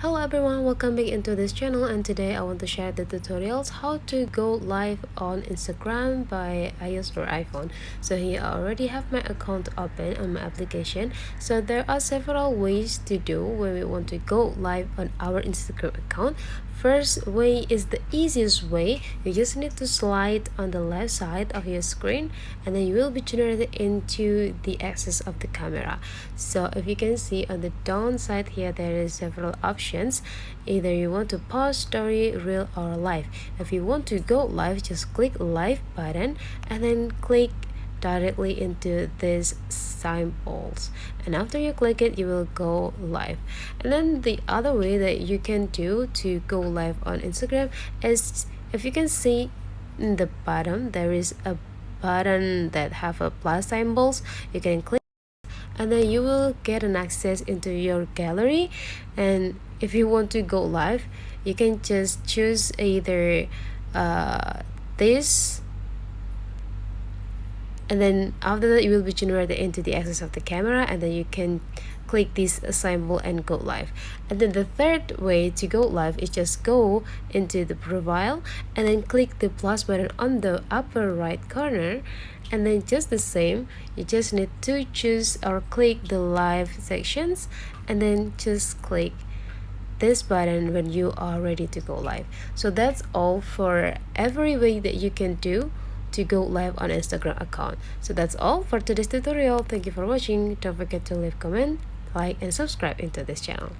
Hello everyone, welcome back into this channel, and today I want to share the tutorials how to go live on Instagram by iOS or iPhone. So here I already have my account open on my application. So there are several ways to do when we want to go live on our Instagram account. First way is the easiest way. You just need to slide on the left side of your screen, and then you will be generated into the axis of the camera. So if you can see on the down side here, there is several options. Either you want to pause, story, reel, or live. If you want to go live, just click live button and then click directly into these symbols, and after you click it, you will go live. And then the other way that you can do to go live on Instagram is, if you can see in the bottom, there is a button that have a plus symbols. You can click and then you will get an access into your gallery. And if you want to go live, you can just choose either this, and then after that you will be generated into the axis of the camera, and then you can click this symbol and go live. And then the third way to go live is just go into the profile and then click the plus button on the upper right corner, and then just the same, you just need to choose or click the live sections, and then just click this button when you are ready to go live. So that's all for every way that you can do to go live on Instagram account. So that's all for today's tutorial. Thank you for watching. Don't forget to leave comment, like, and subscribe into this channel.